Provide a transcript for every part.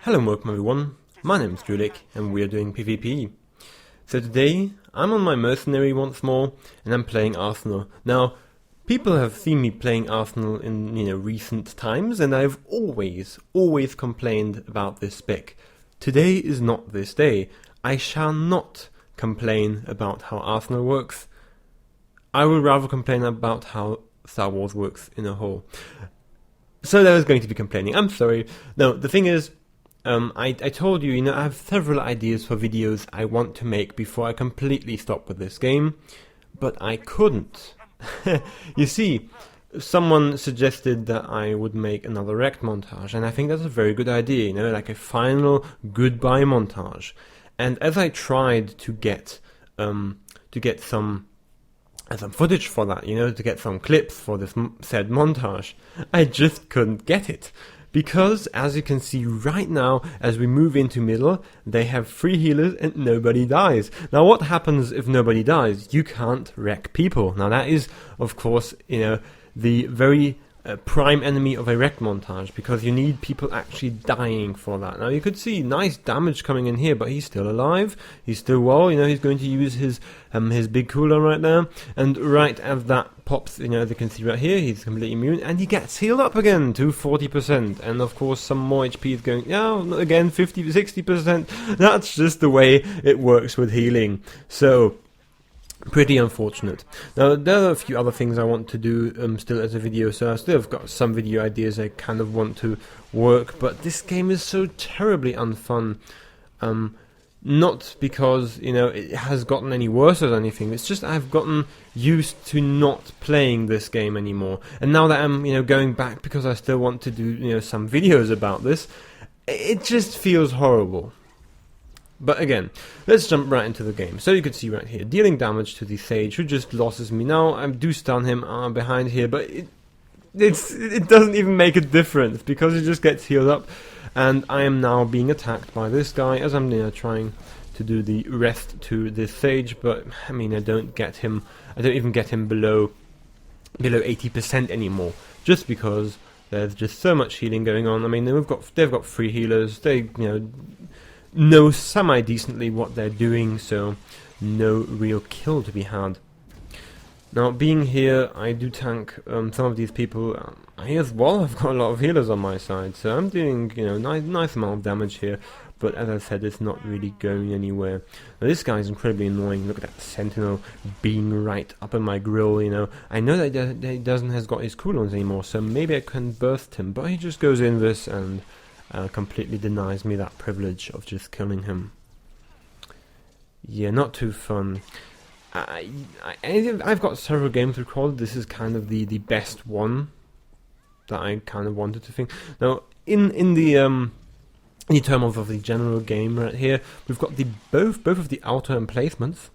Hello and welcome everyone, my name's Drewlik and we are doing PvP. So today I'm on my Mercenary once more and I'm playing Arsenal. Now people have seen me playing Arsenal in recent times and I've always complained about this spec. Today is not this day. I shall not complain about how Arsenal works. I would rather complain about how Star Wars works in a whole. So there is going to be complaining. I'm sorry. No, the thing is, I told you, I have several ideas for videos I want to make before I completely stop with this game, but I couldn't. You see, someone suggested that I would make another wrecked montage, and I think that's a very good idea, like a final goodbye montage. And as I tried to get some footage for that, to get some clips for this said montage, I just couldn't get it. Because, as you can see right now, as we move into middle, they have 3 healers and nobody dies. Now what happens if nobody dies? You can't wreck people. Now that is, of course, the very prime enemy of a wreck montage, because you need people actually dying for that. Now you could see nice damage coming in here, but he's still alive, he's still well, he's going to use his big cooldown right there, and right as that pops, as you can see right here, he's completely immune, and he gets healed up again to 40%, and of course some more HP is going, again 50-60%, that's just the way it works with healing. So pretty unfortunate. Now there are a few other things I want to do still as a video, so I still have got some video ideas I kind of want to work, but this game is so terribly unfun. Not because it has gotten any worse or anything, it's just I've gotten used to not playing this game anymore, and now that I'm going back because I still want to do some videos about this, it just feels horrible. But again, let's jump right into the game. So you can see right here, dealing damage to the Sage, who just losses me. Now I do stun him behind here, but it doesn't even make a difference, because he just gets healed up. And I am now being attacked by this guy, as I'm trying to do the rest to this Sage, but I don't even get him below 80% anymore, just because there's just so much healing going on. They've got 3 healers, they know semi-decently what they're doing, so no real kill to be had. Now, being here, I do tank some of these people. I as well have got a lot of healers on my side, so I'm doing nice amount of damage here, but as I said, it's not really going anywhere. Now, this guy is incredibly annoying. Look at that Sentinel being right up in my grill, I know that he has got his cooldowns anymore, so maybe I can burst him, but he just goes in this and completely denies me that privilege of just killing him. Yeah, not too fun. I've got several games recorded. This is kind of the best one that I kind of wanted to think. Now, in terms of the general game right here, we've got both of the outer emplacements,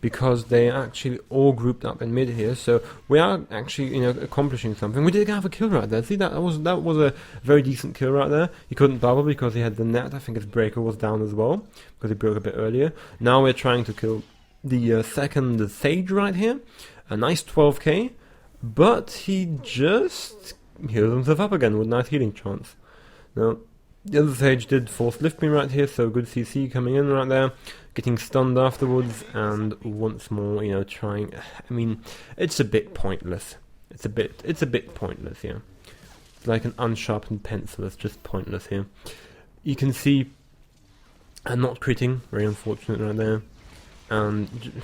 because they are actually all grouped up in mid here, so we are actually accomplishing something. We did have a kill right there. See, that was a very decent kill right there. He couldn't bubble because he had the net. I think his breaker was down as well, because he broke a bit earlier. Now we're trying to kill the second Sage right here. A nice 12k, but he just healed himself up again with nice healing chance. Now the other Sage did force lift me right here, so good CC coming in right there, getting stunned afterwards, and once more, trying. It's a bit pointless. It's a bit pointless here. It's like an unsharpened pencil. It's just pointless here. You can see I'm not critting, very unfortunate right there, and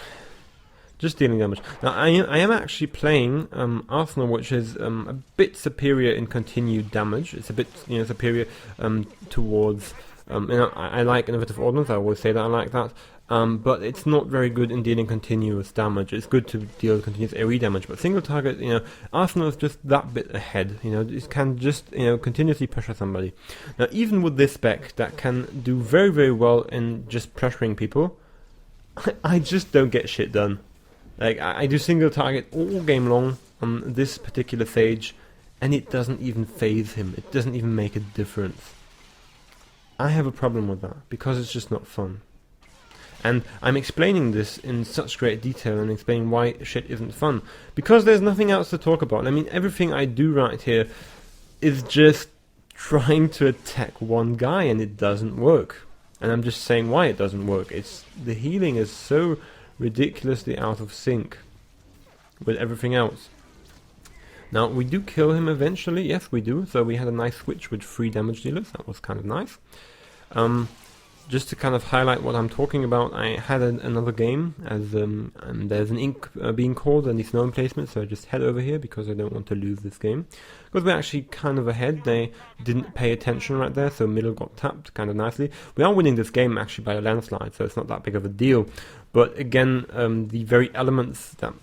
just dealing damage. Now I am actually playing Arsenal, which is a bit superior in continued damage. It's a bit superior towards. I like innovative ordnance. I always say that I like that. But it's not very good in dealing continuous damage. It's good to deal continuous AoE damage, but single target, Arsenal is just that bit ahead. It can just continuously pressure somebody. Now even with this spec that can do very, very well in just pressuring people, I just don't get shit done. Like, I do single target all game long on this particular Sage, and it doesn't even phase him. It doesn't even make a difference. I have a problem with that, because it's just not fun. And I'm explaining this in such great detail and explaining why shit isn't fun, because there's nothing else to talk about. Everything I do right here is just trying to attack one guy and it doesn't work. And I'm just saying why it doesn't work. It's the healing is so ridiculously out of sync with everything else. Now, we do kill him eventually, yes we do, so we had a nice switch with 3 damage dealers, that was kind of nice. Just to kind of highlight what I'm talking about, I had another game, as and there's an ink being called and these no emplacements, so I just head over here because I don't want to lose this game. Because we're actually kind of ahead, they didn't pay attention right there, so middle got tapped kind of nicely. We are winning this game actually by a landslide, so it's not that big of a deal. But again, the very elements that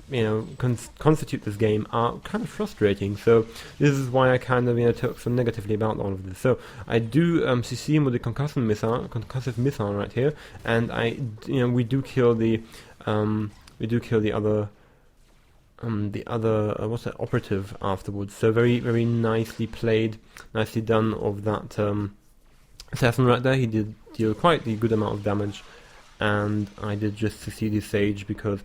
constitute this game are kind of frustrating. So this is why I kind of talk so negatively about all of this. So I do CC him with the concussive missile right here, and we do kill the other what's that, operative afterwards. So very, very nicely played, nicely done of that assassin right there. He did deal quite a good amount of damage. And I did just CC the Sage because,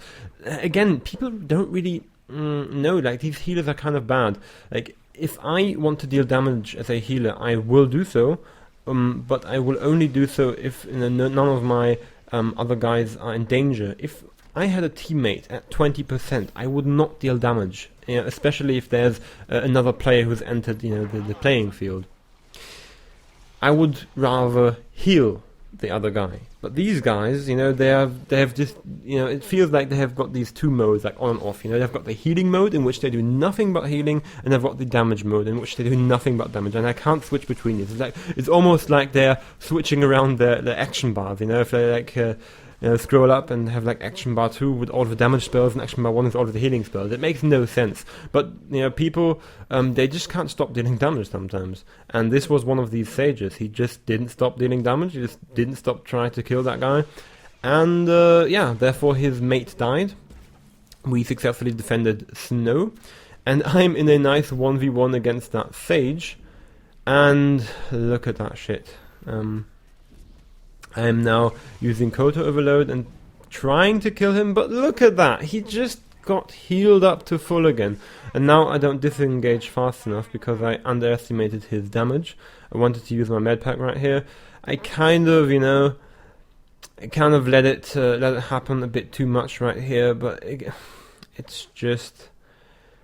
again, people don't really know, like, these healers are kind of bad. Like, if I want to deal damage as a healer, I will do so, but I will only do so if none of my other guys are in danger. If I had a teammate at 20%, I would not deal damage, especially if there's another player who's entered the playing field. I would rather heal the other guy. But these guys, they have just, it feels like they have got these 2 modes, like on and off. They've got the healing mode in which they do nothing but healing, and they've got the damage mode in which they do nothing but damage. And I can't switch between these. It's almost like they're switching around their action bars. If they scroll up and have like action bar 2 with all of the damage spells and action bar 1 with all of the healing spells. It makes no sense. But people, they just can't stop dealing damage sometimes. And this was one of these sages. He just didn't stop dealing damage. He just didn't stop trying to kill that guy. And therefore his mate died. We successfully defended Snow. And I'm in a nice 1v1 against that sage. And look at that shit. I am now using Koto Overload and trying to kill him, but look at that, he just got healed up to full again. And now I don't disengage fast enough because I underestimated his damage. I wanted to use my medpack right here. I kind of, let it happen a bit too much right here, but it's just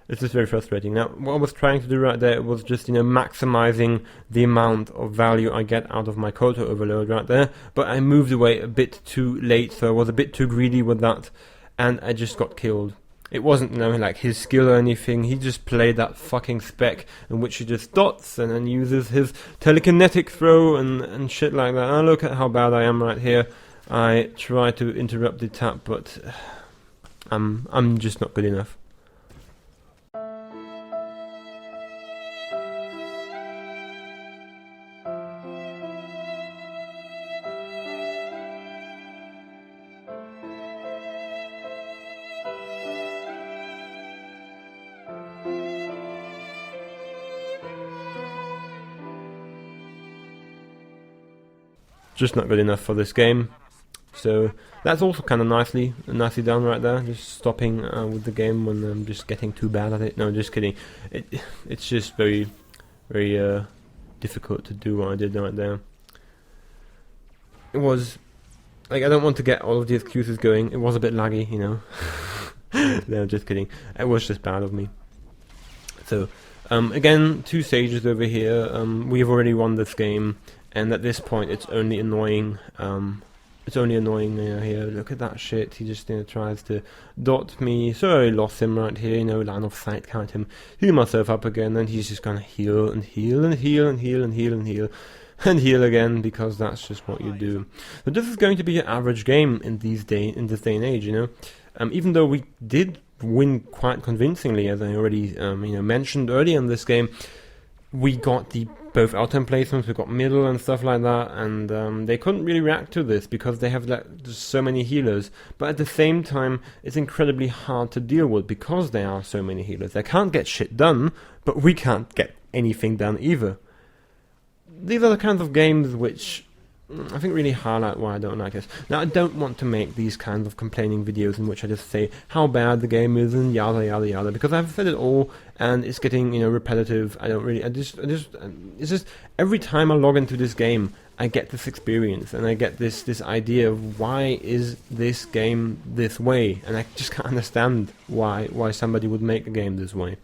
very frustrating. Now, what I was trying to do right there was just, maximizing the amount of value I get out of my Koto Overload right there, but I moved away a bit too late, so I was a bit too greedy with that, and I just got killed. It wasn't, like his skill or anything, he just played that fucking spec in which he just dots and then uses his telekinetic throw and shit like that. And look at how bad I am right here. I try to interrupt the tap, but I'm just not good enough. Just not good enough for this game. So that's also kind of nicely done right there. Just stopping with the game when I'm just getting too bad at it. No, just kidding. It's just very, very difficult to do what I did right there. It was like, I don't want to get all of the excuses going. It was a bit laggy, No, just kidding. It was just bad of me. So again, 2 sages over here. We've already won this game. And at this point, it's only annoying. Here. Look at that shit. He just tries to dot me. So I lost him right here. Line of sight, count him, heal myself up again, and he's just gonna heal and heal and heal and heal and heal and heal and heal again, because that's just what you do. But this is going to be an average game in this day and age. Even though we did win quite convincingly, as I already mentioned earlier in this game. We got both out-turn placements, we got middle and stuff like that, and they couldn't really react to this because they have just so many healers. But at the same time, it's incredibly hard to deal with because there are so many healers. They can't get shit done, but we can't get anything done either. These are the kinds of games which I think really highlight why I don't like this. Now, I don't want to make these kinds of complaining videos in which I just say how bad the game is and yada yada yada, because I've said it all and it's getting, you know, repetitive. It's just every time I log into this game, I get this experience and I get this idea of why is this game this way, and I just can't understand why somebody would make a game this way.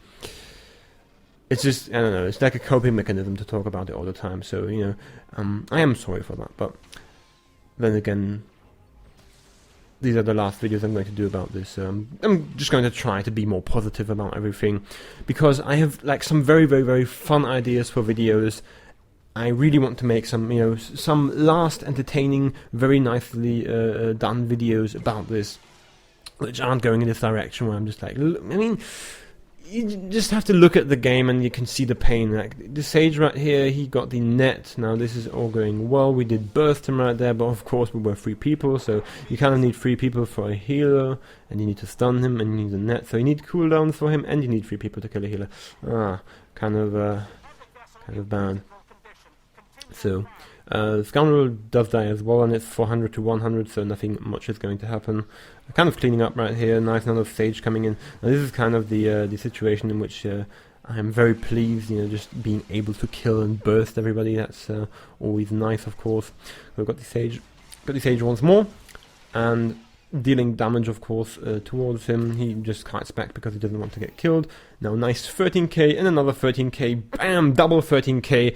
It's just, I don't know, it's like a coping mechanism to talk about it all the time, so, you know, I am sorry for that, but then again, these are the last videos I'm going to do about this. I'm just going to try to be more positive about everything, because I have, like, some very, very, very fun ideas for videos. I really want to make some, you know, some last entertaining, very nicely done videos about this, which aren't going in this direction where I'm just like, I mean, you just have to look at the game and you can see the pain. Like the Sage right here, he got the net. Now this is all going well. We did burst him right there, but of course we were 3 people, so you kind of need 3 people for a healer, and you need to stun him, and you need a net. So you need cooldowns for him, and you need 3 people to kill a healer. Kind of bad. So Scoundrel does die as well, and it's 400 to 100, so nothing much is going to happen. Kind of cleaning up right here. Nice, another Sage coming in. Now this is kind of the situation in which I am very pleased, you know, just being able to kill and burst everybody. That's always nice, of course. We've got the Sage once more, and dealing damage, of course, towards him. He just kites back because he doesn't want to get killed. Now nice 13k and another 13k. Bam! Double 13k.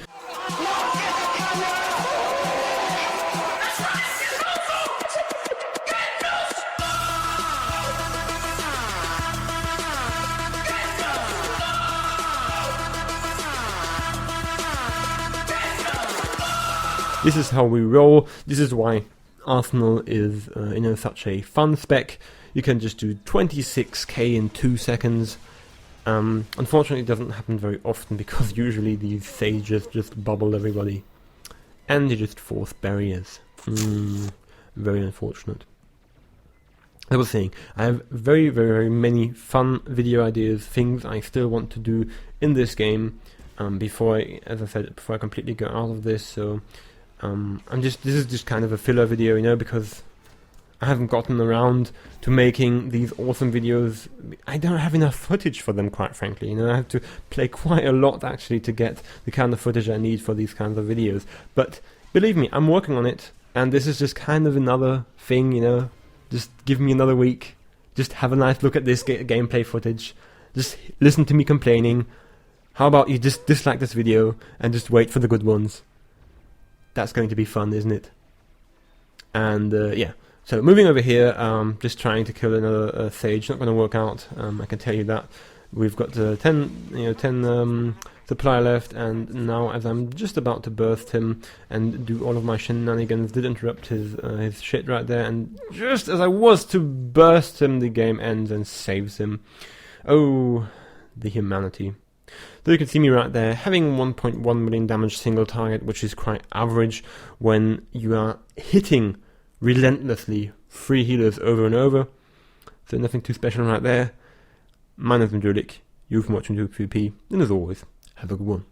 This is how we roll. This is why Arsenal is, you know, such a fun spec. You can just do 26k in 2 seconds. Unfortunately, it doesn't happen very often because usually these Sages just bubble everybody, and they just force barriers. Very unfortunate. I was saying, I have very, very, very many fun video ideas, things I still want to do in this game before I, as I said, before I completely go out of this. So. This is just kind of a filler video, you know, because I haven't gotten around to making these awesome videos. I don't have enough footage for them, quite frankly, you know. I have to play quite a lot actually to get the kind of footage I need for these kinds of videos. But believe me, I'm working on it, and this is just kind of another thing, you know. Just give me another week, just have a nice look at this gameplay footage, just listen to me complaining. How about you just dislike this video and just wait for the good ones? That's going to be fun, isn't it? And yeah, so moving over here, just trying to kill another Sage. Not going to work out. I can tell you that. We've got 10 supply left, and now as I'm just about to burst him and do all of my shenanigans, did interrupt his shit right there, and just as I was to burst him, the game ends and saves him. Oh, the humanity. So you can see me right there, having 1.1 million damage single target, which is quite average when you are hitting relentlessly 3 healers over and over. So nothing too special right there. My name's Drewlik. You've been watching SWTOR PvP, and as always, have a good one.